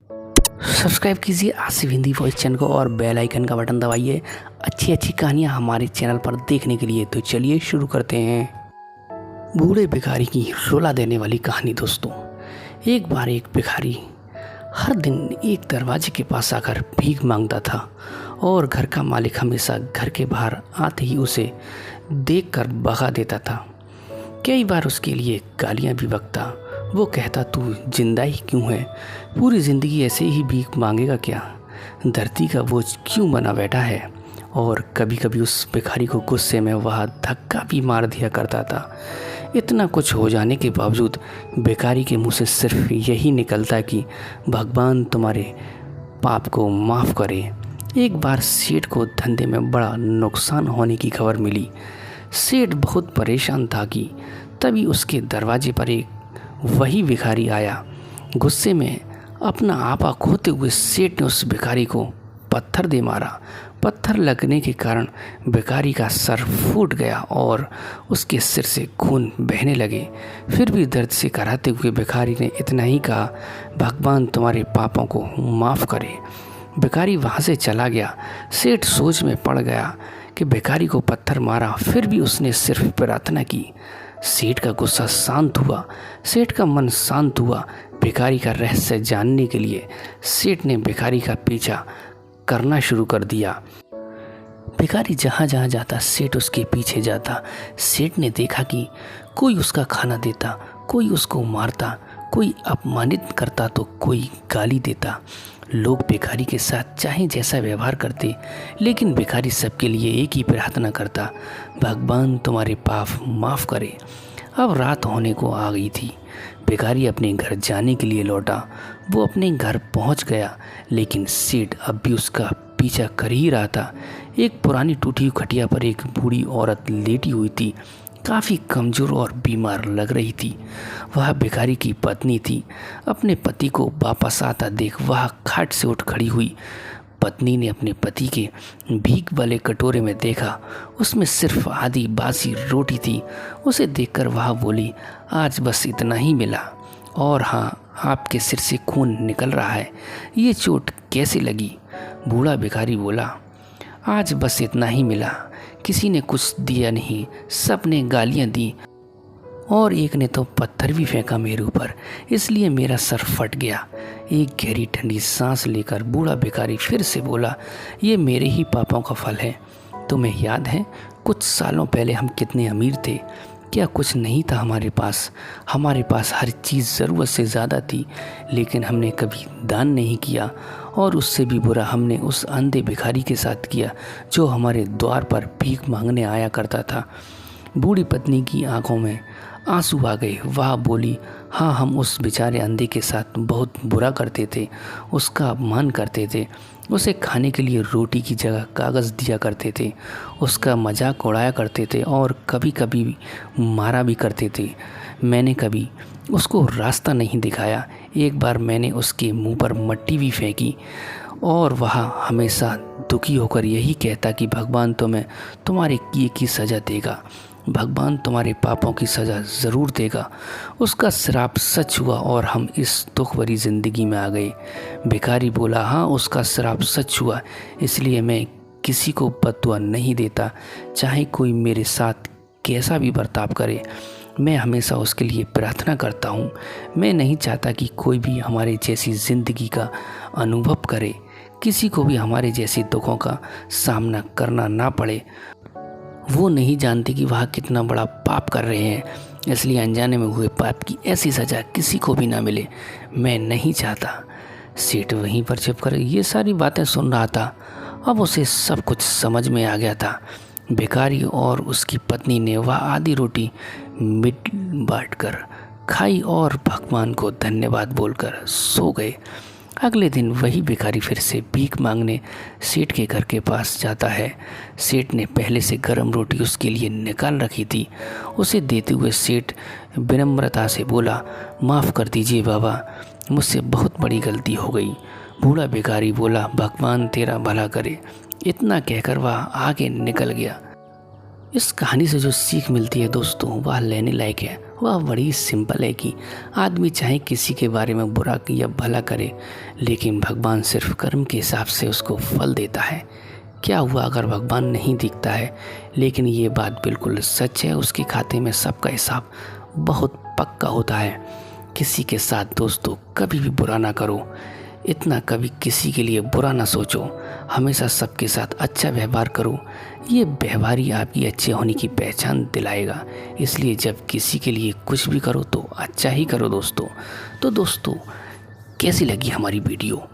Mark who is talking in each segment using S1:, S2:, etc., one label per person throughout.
S1: Subscribe कीजिए Asif Hindi voice channel को और बेल आइकन का बटन दबाइए अच्छी अच्छी कहानियाँ हमारे चैनल पर देखने के लिए। तो चलिए शुरू करते हैं। बूढ़े भिखारी की रुला देने वाली कहानी। दोस्तों, एक बार एक भिखारी हर दिन एक दरवाजे के पास आकर भीख मांगता था और घर का मालिक हमेशा घर के बाहर आते ही उसे देखकर भगा देता था। कई बार उसके लिए गालियाँ भी बकता। वो कहता, तू जिंदा ही क्यों है? पूरी ज़िंदगी ऐसे ही भीख मांगेगा क्या? धरती का बोझ क्यों बना बैठा है? और कभी कभी उस भिखारी को गुस्से में वह धक्का भी मार दिया करता था। इतना कुछ हो जाने के बावजूद भिखारी के मुंह से सिर्फ यही निकलता कि भगवान तुम्हारे पाप को माफ़ करे। एक बार सेठ को धंधे में बड़ा नुकसान होने की खबर मिली। सेठ बहुत परेशान था कि तभी उसके दरवाजे पर एक वही भिखारी आया। गुस्से में अपना आपा खोते हुए सेठ ने उस भिखारी को पत्थर दे मारा। पत्थर लगने के कारण भिखारी का सर फूट गया और उसके सिर से खून बहने लगे। फिर भी दर्द से कराहते हुए भिखारी ने इतना ही कहा, भगवान तुम्हारे पापों को माफ़ करे। भिखारी वहाँ से चला गया। सेठ सोच में पड़ गया कि भिखारी को पत्थर मारा, फिर भी उसने सिर्फ प्रार्थना की। सेठ का गुस्सा शांत हुआ। सेठ का मन शांत हुआ। भिखारी का रहस्य जानने के लिए सेठ ने भिखारी का पीछा करना शुरू कर दिया। भिखारी जहाँ जहाँ जाता सेठ उसके पीछे जाता। सेठ ने देखा कि कोई उसका खाना देता, कोई उसको मारता, कोई अपमानित करता तो कोई गाली देता। लोग भिखारी के साथ चाहे जैसा व्यवहार करते, लेकिन भिखारी सबके लिए एक ही प्रार्थना करता, भगवान तुम्हारे पाप माफ़ करे। अब रात होने को आ गई थी। भिखारी अपने घर जाने के लिए लौटा। वो अपने घर पहुंच गया, लेकिन सेठ अब भी उसका पीछा कर ही रहा था। एक पुरानी टूटी हुई खटिया पर एक बूढ़ी औरत लेटी हुई थी। काफ़ी कमज़ोर और बीमार लग रही थी। वह भिखारी की पत्नी थी। अपने पति को वापस आता देख वह खाट से उठ खड़ी हुई। पत्नी ने अपने पति के भीख वाले कटोरे में देखा, उसमें सिर्फ आधी बासी रोटी थी। उसे देखकर वह बोली, आज बस इतना ही मिला। और हाँ, आपके सिर से खून निकल रहा है, ये चोट कैसे लगी? बूढ़ा भिखारी बोला, आज बस इतना ही मिला। किसी ने कुछ दिया नहीं, सब ने गालियाँ दी और एक ने तो पत्थर भी फेंका मेरे ऊपर, इसलिए मेरा सर फट गया। एक गहरी ठंडी सांस लेकर बूढ़ा भिखारी फिर से बोला, ये मेरे ही पापों का फल है। तुम्हें याद है कुछ सालों पहले हम कितने अमीर थे? क्या कुछ नहीं था हमारे पास? हमारे पास हर चीज़ ज़रूरत से ज़्यादा थी, लेकिन हमने कभी दान नहीं किया। और उससे भी बुरा हमने उस अंधे भिखारी के साथ किया जो हमारे द्वार पर भीख मांगने आया करता था। बूढ़ी पत्नी की आंखों में आंसू आ गए। वह बोली, हाँ, हम उस बेचारे अंधे के साथ बहुत बुरा करते थे, उसका अपमान करते थे, उसे खाने के लिए रोटी की जगह कागज़ दिया करते थे, उसका मजाक उड़ाया करते थे और कभी कभी मारा भी करते थे। मैंने कभी उसको रास्ता नहीं दिखाया। एक बार मैंने उसके मुंह पर मट्टी भी फेंकी और वह हमेशा दुखी होकर यही कहता कि भगवान तुम्हें तुम्हारे किए की सज़ा देगा, भगवान तुम्हारे पापों की सज़ा ज़रूर देगा। उसका श्राप सच हुआ और हम इस दुख भरी ज़िंदगी में आ गए। भिखारी बोला, हाँ, उसका श्राप सच हुआ, इसलिए मैं किसी को बद्दुआ नहीं देता, चाहे कोई मेरे साथ कैसा भी बर्ताव करे। मैं हमेशा उसके लिए प्रार्थना करता हूँ। मैं नहीं चाहता कि कोई भी हमारे जैसी ज़िंदगी का अनुभव करे, किसी को भी हमारे जैसे दुखों का सामना करना ना पड़े। वो नहीं जानते कि वह कितना बड़ा पाप कर रहे हैं, इसलिए अनजाने में हुए पाप की ऐसी सज़ा किसी को भी ना मिले। मैं नहीं चाहता। सेठ वहीं पर छिप कर ये सारी बातें सुन रहा था। अब उसे सब कुछ समझ में आ गया था। भिखारी और उसकी पत्नी ने वह आधी रोटी मिट बांट कर खाई और भगवान को धन्यवाद बोलकर सो गए। अगले दिन वही भिखारी फिर से भीख मांगने सेठ के घर के पास जाता है। सेठ ने पहले से गर्म रोटी उसके लिए निकाल रखी थी। उसे देते हुए सेठ विनम्रता से बोला, माफ़ कर दीजिए बाबा, मुझसे बहुत बड़ी गलती हो गई। बूढ़ा भिखारी बोला, भगवान तेरा भला करे। इतना कहकर वह आगे निकल गया। इस कहानी से जो सीख मिलती है दोस्तों, वह लेने लायक है। वह बड़ी सिंपल है कि आदमी चाहे किसी के बारे में बुरा या भला करे, लेकिन भगवान सिर्फ कर्म के हिसाब से उसको फल देता है। क्या हुआ अगर भगवान नहीं दिखता है, लेकिन ये बात बिल्कुल सच है, उसके खाते में सबका हिसाब बहुत पक्का होता है। किसी के साथ दोस्तों कभी भी बुरा ना करो, इतना कभी किसी के लिए बुरा ना सोचो, हमेशा सबके साथ अच्छा व्यवहार करो। ये व्यवहार ही आपकी अच्छे होने की पहचान दिलाएगा। इसलिए जब किसी के लिए कुछ भी करो तो अच्छा ही करो दोस्तों। तो दोस्तों कैसी लगी हमारी वीडियो?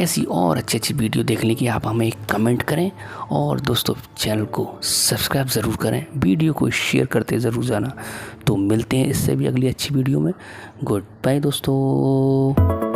S1: ऐसी और अच्छी वीडियो देखने की आप हमें कमेंट करें, और दोस्तों चैनल को सब्सक्राइब ज़रूर करें, वीडियो को शेयर करते ज़रूर जाना। तो मिलते हैं इससे भी अगली अच्छी वीडियो में। गुड बाय दोस्तों।